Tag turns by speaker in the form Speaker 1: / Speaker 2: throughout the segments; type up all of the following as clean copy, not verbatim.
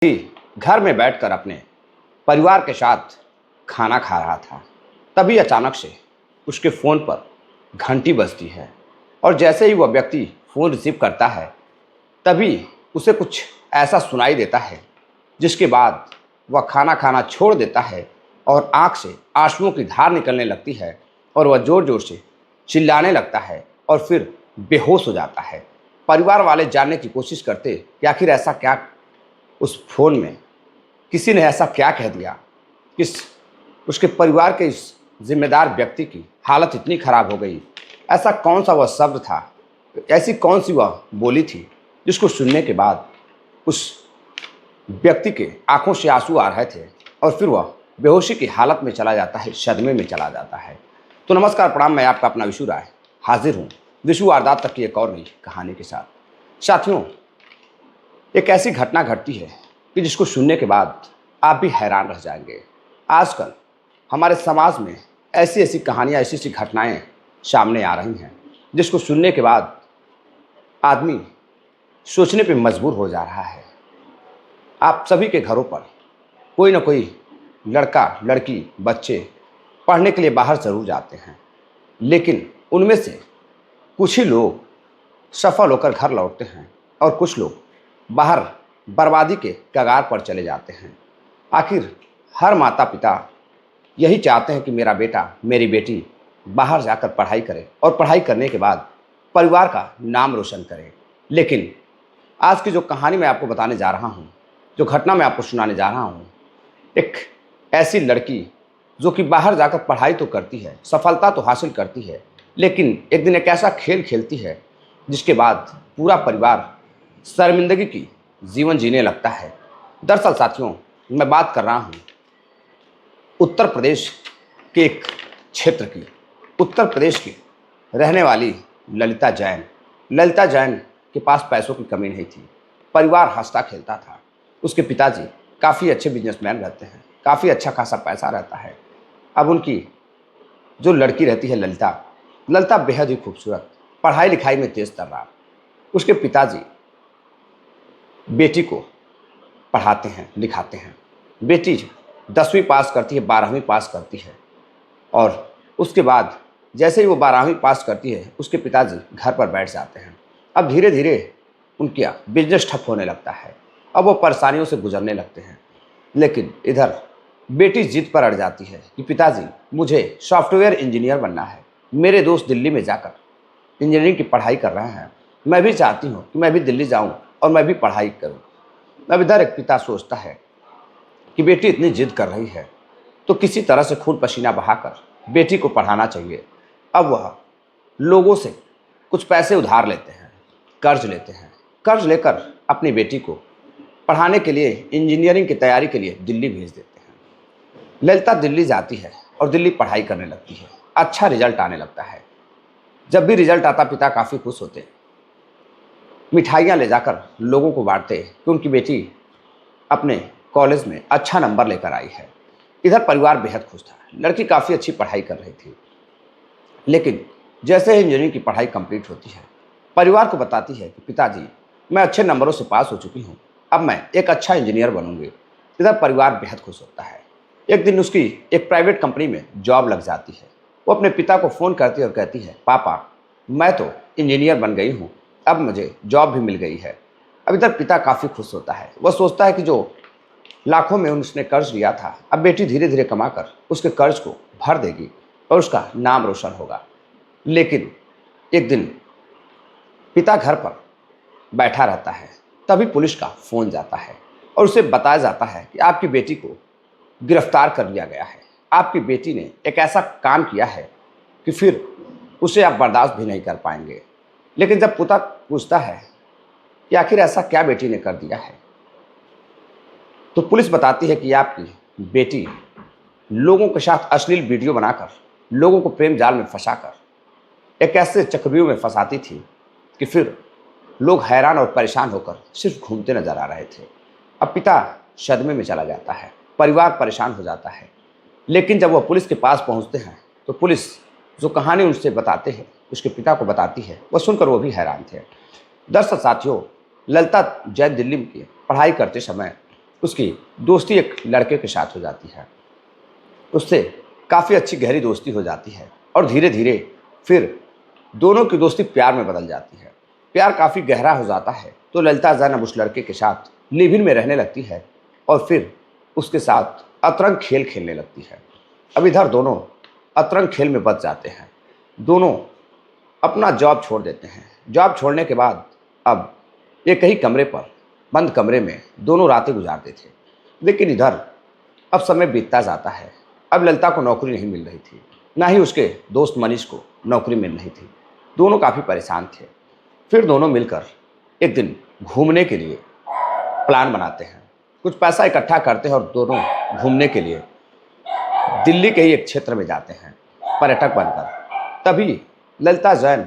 Speaker 1: ही घर में बैठकर अपने परिवार के साथ खाना खा रहा था। तभी अचानक से उसके फ़ोन पर घंटी बजती है और जैसे ही वह व्यक्ति फ़ोन रिसीव करता है, तभी उसे कुछ ऐसा सुनाई देता है, जिसके बाद वह खाना खाना छोड़ देता है और आँख से आँसुओं की धार निकलने लगती है और वह ज़ोर-ज़ोर से चिल्लाने लगता है और फिर बेहोश हो जाता है। परिवार वाले जानने की कोशिश करते कि आखिर ऐसा क्या उस फ़ोन में किसी ने ऐसा क्या कह दिया कि उसके परिवार के इस ज़िम्मेदार व्यक्ति की हालत इतनी ख़राब हो गई। ऐसा कौन-सा वह शब्द था, ऐसी कौन-सी वह बोली थी, जिसको सुनने के बाद उस व्यक्ति के आँखों से आँसू आ रहे थे और फिर वह बेहोशी की हालत में चला जाता है, सदमे में चला जाता है। तो नमस्कार, प्रणाम, मैं आपका अपना विशु राय हाज़िर हूँ विशु वारदात तक की एक और नई कहानी के साथ। साथियों, एक ऐसी घटना घटती है कि जिसको सुनने के बाद आप भी हैरान रह जाएंगे। आजकल हमारे समाज में ऐसी-ऐसी कहानियाँ, ऐसी-ऐसी घटनाएँ सामने आ रही हैं, जिसको सुनने के बाद आदमी सोचने पे मजबूर हो जा रहा है। आप सभी के घरों पर कोई ना कोई लड़का, लड़की, बच्चे पढ़ने के लिए बाहर ज़रूर जाते हैं, लेकिन उनमें से कुछ ही लोग सफल होकर घर लौटते हैं और कुछ लोग बाहर बर्बादी के कगार पर चले जाते हैं। आखिर हर माता पिता यही चाहते हैं कि मेरा बेटा, मेरी बेटी बाहर जाकर पढ़ाई करे और पढ़ाई करने के बाद परिवार का नाम रोशन करे। लेकिन आज की जो कहानी मैं आपको बताने जा रहा हूँ, जो घटना मैं आपको सुनाने जा रहा हूँ, एक ऐसी लड़की जो कि बाहर जाकर पढ़ाई तो करती है, सफलता तो हासिल करती है, लेकिन एक दिन एक ऐसा खेल खेलती है जिसके बाद पूरा परिवार शर्मिंदगी की जीवन जीने लगता है। दरअसल साथियों, मैं बात कर रहा हूँ उत्तर प्रदेश के एक क्षेत्र की। उत्तर प्रदेश की रहने वाली ललिता जैन। ललिता जैन के पास पैसों की कमी नहीं थी, परिवार हंसता खेलता था। उसके पिताजी काफ़ी अच्छे बिजनेसमैन रहते हैं, काफ़ी अच्छा खासा पैसा रहता है। अब उनकी जो लड़की रहती है ललिता, ललिता बेहद ही खूबसूरत, पढ़ाई लिखाई में तेज़ तर्रार। उसके पिताजी बेटी को पढ़ाते हैं, लिखाते हैं। बेटी 10वीं पास करती है, 12वीं पास करती है और उसके बाद जैसे ही वो 12वीं पास करती है, उसके पिताजी घर पर बैठ जाते हैं। अब धीरे धीरे उनका बिजनेस ठप होने लगता है। अब वो परेशानियों से गुजरने लगते हैं, लेकिन इधर बेटी जिद पर अड़ जाती है कि पिताजी, मुझे सॉफ्टवेयर इंजीनियर बनना है। मेरे दोस्त दिल्ली में जाकर इंजीनियरिंग की पढ़ाई कर रहे हैं, मैं भी चाहती हूँ कि मैं भी दिल्ली जाऊँ और मैं भी पढ़ाई करूँ। अब इधर एक पिता सोचता है कि बेटी इतनी जिद कर रही है, तो किसी तरह से खून पसीना बहाकर बेटी को पढ़ाना चाहिए। अब वह लोगों से कुछ पैसे उधार लेते हैं, कर्ज लेते हैं। कर्ज लेकर अपनी बेटी को पढ़ाने के लिए, इंजीनियरिंग की तैयारी के लिए दिल्ली भेज देते हैं। ललिता दिल्ली जाती है और दिल्ली पढ़ाई करने लगती है। अच्छा रिजल्ट आने लगता है। जब भी रिजल्ट आता, पिता काफ़ी खुश होते हैं, मिठाइयाँ ले जाकर लोगों को बांटते कि उनकी बेटी अपने कॉलेज में अच्छा नंबर लेकर आई है। इधर परिवार बेहद खुश था, लड़की काफ़ी अच्छी पढ़ाई कर रही थी। लेकिन जैसे ही इंजीनियरिंग की पढ़ाई कंप्लीट होती है, परिवार को बताती है कि पिताजी, मैं अच्छे नंबरों से पास हो चुकी हूँ, अब मैं एक अच्छा इंजीनियर बनूंगी। इधर परिवार बेहद खुश होता है। एक दिन उसकी एक प्राइवेट कंपनी में जॉब लग जाती है। वो अपने पिता को फ़ोन करती है और कहती है, पापा, मैं तो इंजीनियर बन गई हूँ, अब मुझे जॉब भी मिल गई है। अब इधर पिता काफ़ी खुश होता है। वह सोचता है कि जो लाखों में उसने कर्ज लिया था, अब बेटी धीरे धीरे कमाकर उसके कर्ज को भर देगी और उसका नाम रोशन होगा। लेकिन एक दिन पिता घर पर बैठा रहता है, तभी पुलिस का फ़ोन जाता है और उसे बताया जाता है कि आपकी बेटी को गिरफ्तार कर लिया गया है। आपकी बेटी ने एक ऐसा काम किया है कि फिर उसे आप बर्दाश्त भी नहीं कर पाएंगे। लेकिन जब पिता पूछता है कि आखिर ऐसा क्या बेटी ने कर दिया है, तो पुलिस बताती है कि आपकी बेटी लोगों के साथ अश्लील वीडियो बनाकर, लोगों को प्रेम जाल में फंसाकर एक ऐसे चक्रव्यूह में फंसाती थी कि फिर लोग हैरान और परेशान होकर सिर्फ घूमते नजर आ रहे थे। अब पिता सदमे में चला जाता है, परिवार परेशान हो जाता है। लेकिन जब वह पुलिस के पास पहुंचते हैं, तो पुलिस जो कहानी उनसे बताते हैं, उसके पिता को बताती है। वह सुनकर वो भी हैरान थे। दरअसल साथियों, ललिता जैन दिल्ली की पढ़ाई करते समय उसकी दोस्ती एक लड़के के साथ हो जाती है। उससे काफ़ी अच्छी गहरी दोस्ती हो जाती है और धीरे धीरे फिर दोनों की दोस्ती प्यार में बदल जाती है। प्यार काफ़ी गहरा हो जाता है तो ललिता जैन अब उस लड़के के साथ लिव इन में रहने लगती है और फिर उसके साथ अतरंग खेल खेलने लगती है। अब इधर दोनों अतरंग खेल में बच जाते हैं। दोनों अपना जॉब छोड़ देते हैं। जॉब छोड़ने के बाद अब एक ही कमरे पर, बंद कमरे में दोनों रातें गुजारते थे। लेकिन इधर अब समय बीतता जाता है। अब ललिता को नौकरी नहीं मिल रही थी, ना ही उसके दोस्त मनीष को नौकरी मिल रही थी। दोनों काफ़ी परेशान थे। फिर दोनों मिलकर एक दिन घूमने के लिए प्लान बनाते हैं। कुछ पैसा इकट्ठा करते हैं और दोनों घूमने के लिए दिल्ली के ही एक क्षेत्र में जाते हैं पर्यटक बनकर। तभी ललिता जैन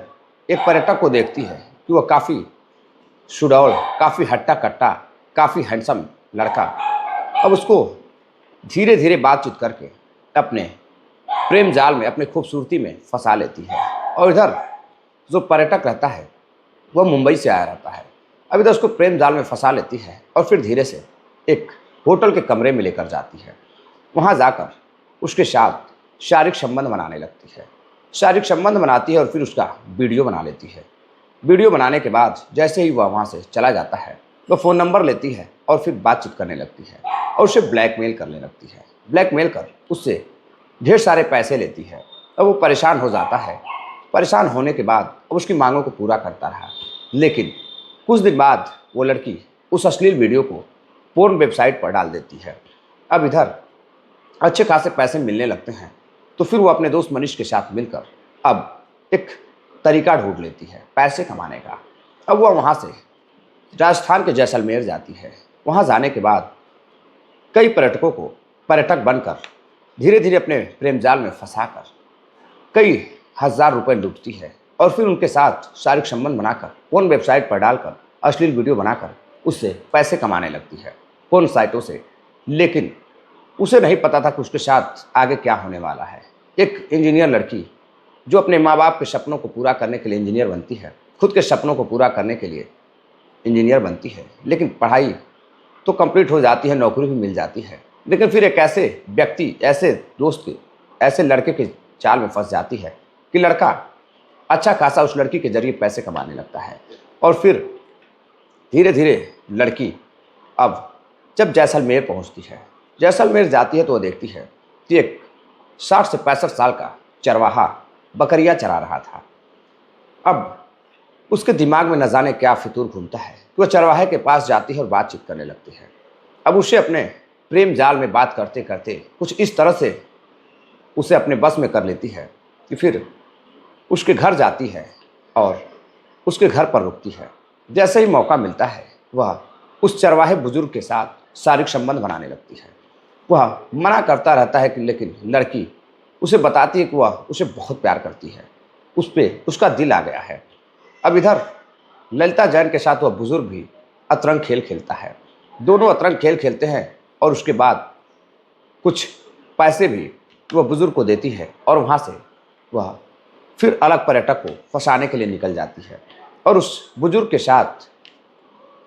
Speaker 1: एक पर्यटक को देखती है कि वह काफ़ी सुडौल, काफ़ी हट्टा कट्टा, काफ़ी हैंडसम लड़का। अब उसको धीरे धीरे बातचीत करके अपने प्रेम जाल में, अपनी खूबसूरती में फंसा लेती है। और इधर जो पर्यटक रहता है वह मुंबई से आया रहता है। अब इधर उसको प्रेम जाल में फंसा लेती है और फिर धीरे से एक होटल के कमरे में लेकर जाती है। वहाँ जाकर उसके साथ शारीरिक संबंध बनाने लगती है। शारीरिक संबंध बनाती है और फिर उसका वीडियो बना लेती है। वीडियो बनाने के बाद जैसे ही वह वहाँ से चला जाता है तो फ़ोन नंबर लेती है और फिर बातचीत करने लगती है और उसे ब्लैकमेल करने लगती है। ब्लैकमेल कर उससे ढेर सारे पैसे लेती है। अब वो परेशान हो जाता है। परेशान होने के बाद अब उसकी मांगों को पूरा करता रहा। लेकिन कुछ दिन बाद वो लड़की उस अश्लील वीडियो को पोर्न वेबसाइट पर डाल देती है। अब इधर अच्छे खासे पैसे मिलने लगते हैं तो फिर वो अपने दोस्त मनीष के साथ मिलकर अब एक तरीका ढूंढ लेती है पैसे कमाने का। अब वह वहाँ से राजस्थान के जैसलमेर जाती है। वहाँ जाने के बाद कई पर्यटकों को पर्यटक बनकर धीरे धीरे अपने प्रेम जाल में फंसाकर कई हज़ार रुपए लूटती है और फिर उनके साथ शारीरिक संबंध बनाकर पोर्न वेबसाइट पर डालकर अश्लील वीडियो बनाकर उससे पैसे कमाने लगती है पोर्न साइटों से। लेकिन उसे नहीं पता था कि उसके साथ आगे क्या होने वाला है। एक इंजीनियर लड़की जो अपने माँ बाप के सपनों को पूरा करने के लिए इंजीनियर बनती है, खुद के सपनों को पूरा करने के लिए इंजीनियर बनती है, लेकिन पढ़ाई तो कंप्लीट हो जाती है, नौकरी भी मिल जाती है, लेकिन फिर एक ऐसे व्यक्ति, ऐसे दोस्त के, ऐसे लड़के के जाल में फंस जाती है कि लड़का अच्छा खासा उस लड़की के जरिए पैसे कमाने लगता है। और फिर धीरे धीरे लड़की अब जब जैसलमेर पहुंचती है, जैसलमेर जाती है तो वह देखती है कि एक 60 से 65 साल का चरवाहा बकरियां चरा रहा था। अब उसके दिमाग में न जाने क्या फितूर घूमता है कि वह चरवाहे के पास जाती है और बातचीत करने लगती है। अब उसे अपने प्रेम जाल में बात करते करते कुछ इस तरह से उसे अपने बस में कर लेती है कि फिर उसके घर जाती है और उसके घर पर रुकती है। जैसे ही मौका मिलता है वह उस चरवाहे बुजुर्ग के साथ शारीरिक संबंध बनाने लगती है। वह मना करता रहता है कि लेकिन लड़की उसे बताती है कि वह उसे बहुत प्यार करती है, उस पर उसका दिल आ गया है। अब इधर ललिता जैन के साथ वह बुजुर्ग भी अतरंग खेल खेलता है। दोनों अतरंग खेल खेलते हैं और उसके बाद कुछ पैसे भी वह बुजुर्ग को देती है और वहाँ से वह फिर अलग पर्यटक को फंसाने के लिए निकल जाती है और उस बुजुर्ग के साथ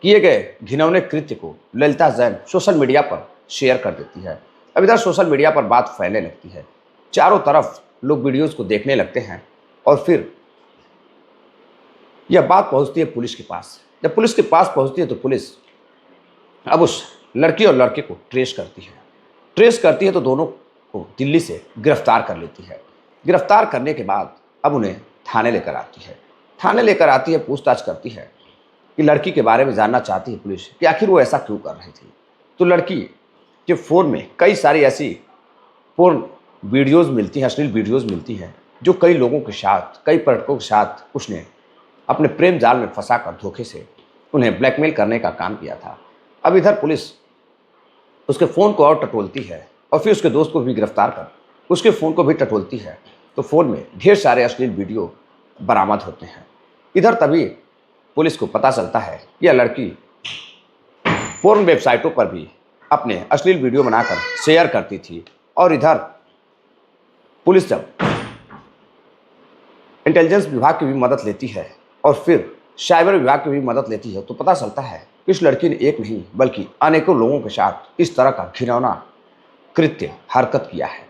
Speaker 1: किए गए घिनौने कृत्य को ललिता जैन सोशल मीडिया पर शेयर कर देती है। अब इधर सोशल मीडिया पर बात फैलने लगती है, चारों तरफ लोग वीडियोस को देखने लगते हैं और फिर यह बात पहुंचती है पुलिस के पास। जब पुलिस के पास पहुंचती है तो पुलिस अब उस लड़की और लड़के को ट्रेस करती है तो दोनों को दिल्ली से गिरफ्तार कर लेती है। गिरफ्तार करने के बाद अब उन्हें थाने लेकर आती है। थाने लेकर आती है, पूछताछ करती है कि लड़की के बारे में जानना चाहती है पुलिस कि आखिर वो ऐसा क्यों कर रही थी। तो लड़की के फ़ोन में कई सारी ऐसी पोर्न वीडियोज़ मिलती हैं, अश्लील वीडियोज़ मिलती हैं जो कई लोगों के साथ, कई पर्यटकों के साथ उसने अपने प्रेम जाल में फंसाकर धोखे से उन्हें ब्लैकमेल करने का काम किया था। अब इधर पुलिस उसके फ़ोन को और टटोलती है और फिर उसके दोस्त को भी गिरफ्तार कर उसके फ़ोन को भी टटोलती है तो फ़ोन में ढेर सारे अश्लील वीडियो बरामद होते हैं। इधर तभी पुलिस को पता चलता है कि यह लड़की पोर्न वेबसाइटों पर भी अपने अश्लील वीडियो बनाकर शेयर करती थी। और इधर पुलिस जब इंटेलिजेंस विभाग की भी मदद लेती है और फिर साइबर विभाग की भी मदद लेती है तो पता चलता है इस लड़की ने एक नहीं बल्कि अनेकों लोगों के साथ इस तरह का घिनौना कृत्य हरकत किया है।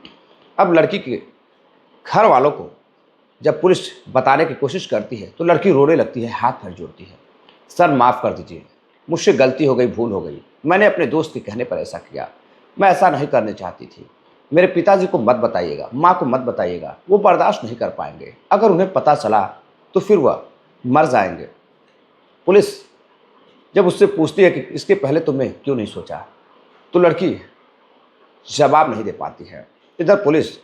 Speaker 1: अब लड़की के घर वालों को जब पुलिस बताने की कोशिश करती है तो लड़की रोने लगती है, हाथ पैर जोड़ती है। सर माफ़ कर दीजिए, मुझसे गलती हो गई, भूल हो गई, मैंने अपने दोस्त के कहने पर ऐसा किया, मैं ऐसा नहीं करने चाहती थी। मेरे पिताजी को मत बताइएगा, माँ को मत बताइएगा, वो बर्दाश्त नहीं कर पाएंगे। अगर उन्हें पता चला तो फिर वह मर जाएंगे। पुलिस जब उससे पूछती है कि इसके पहले तुमने क्यों नहीं सोचा, तो लड़की जवाब नहीं दे पाती है। इधर पुलिस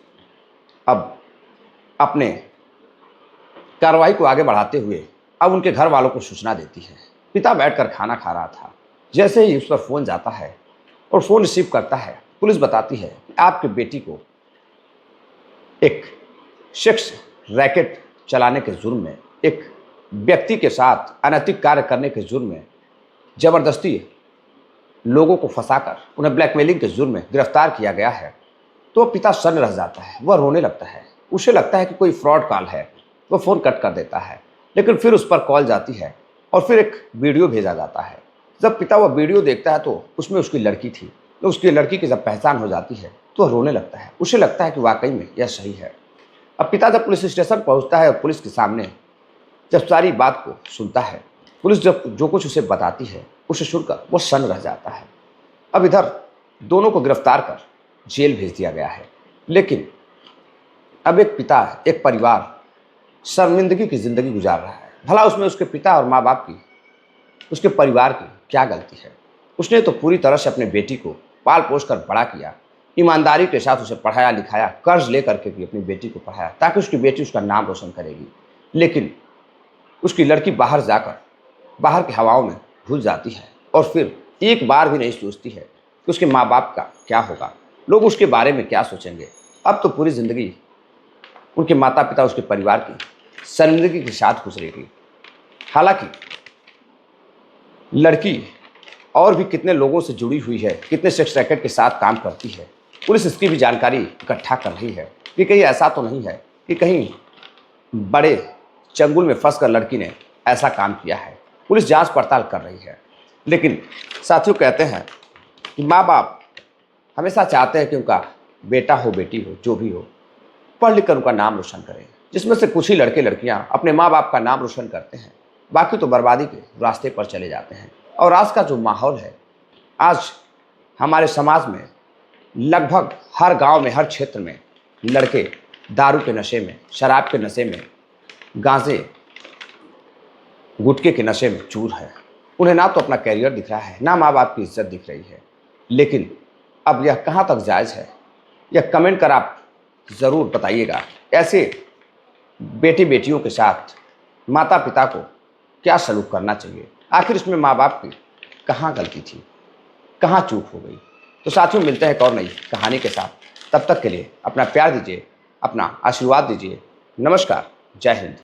Speaker 1: अब अपने कार्रवाई को आगे बढ़ाते हुए अब उनके घर वालों को सूचना देती है। पिता बैठकर खाना खा रहा था, जैसे ही उस पर फ़ोन जाता है और फ़ोन रिसीव करता है, पुलिस बताती है कि आपके बेटी को एक सेक्स रैकेट चलाने के जुर्म में, एक व्यक्ति के साथ अनैतिक कार्य करने के जुर्म में, ज़बरदस्ती लोगों को फंसाकर उन्हें ब्लैकमेलिंग के जुर्म में गिरफ्तार किया गया है। तो पिता सन्न रह जाता है, वह रोने लगता है। उसे लगता है कि कोई फ्रॉड कॉल है, वह फ़ोन कट कर देता है। लेकिन फिर उस पर कॉल जाती है और फिर एक वीडियो भेजा जाता है। जब पिता वह वीडियो देखता है तो उसमें उसकी लड़की थी। तो उसकी लड़की की जब पहचान हो जाती है तो वह रोने लगता है। उसे लगता है कि वाकई में यह सही है। अब पिता जब पुलिस स्टेशन पहुंचता है और पुलिस के सामने जब सारी बात को सुनता है, पुलिस जब जो कुछ उसे बताती है उसे सुनकर वो सन्न रह जाता है। अब इधर दोनों को गिरफ्तार कर जेल भेज दिया गया है। लेकिन अब एक पिता, एक परिवार शर्मिंदगी की ज़िंदगी गुजार रहा है। भला उसमें उसके पिता और माँ बाप की, उसके परिवार की क्या गलती है? उसने तो पूरी तरह से अपने बेटी को पाल पोस कर बड़ा किया, ईमानदारी के साथ उसे पढ़ाया लिखाया, कर्ज ले करके भी अपनी बेटी को पढ़ाया ताकि उसकी बेटी उसका नाम रोशन करेगी। लेकिन उसकी लड़की बाहर जाकर बाहर की हवाओं में घुल जाती है और फिर एक बार भी नहीं सोचती है कि उसके माँ बाप का क्या होगा, लोग उसके बारे में क्या सोचेंगे। अब तो पूरी ज़िंदगी उनके माता पिता, उसके परिवार की शर्मिंदगी के साथ गुजरेगी। हालांकि लड़की और भी कितने लोगों से जुड़ी हुई है, कितने सेक्स रैकेट के साथ काम करती है, पुलिस इसकी भी जानकारी इकट्ठा कर रही है कि कहीं ऐसा तो नहीं है कि कहीं बड़े चंगुल में फंसकर लड़की ने ऐसा काम किया है। पुलिस जांच पड़ताल कर रही है। लेकिन साथियों, कहते हैं कि माँ बाप हमेशा चाहते हैं कि उनका बेटा हो, बेटी हो, जो भी हो, पढ़ लिख कर उनका नाम रोशन करें। जिसमें से कुछ ही लड़के लड़कियां अपने माँ बाप का नाम रोशन करते हैं, बाकी तो बर्बादी के रास्ते पर चले जाते हैं। और आज का जो माहौल है, आज हमारे समाज में लगभग हर गांव में, हर क्षेत्र में लड़के दारू के नशे में, शराब के नशे में, गांजे गुटखे के नशे में चूर है। उन्हें ना तो अपना कैरियर दिख रहा है, ना माँ बाप की इज्जत दिख रही है। लेकिन अब यह कहाँ तक जायज़ है, यह कमेंट कर आप ज़रूर बताइएगा। ऐसे बेटी बेटियों के साथ माता पिता को क्या सलूक करना चाहिए? आखिर इसमें माँ बाप की कहाँ गलती थी, कहाँ चूक हो गई? तो साथियों, मिलते हैं एक और नई कहानी के साथ। तब तक के लिए अपना प्यार दीजिए, अपना आशीर्वाद दीजिए। नमस्कार, जय हिंद।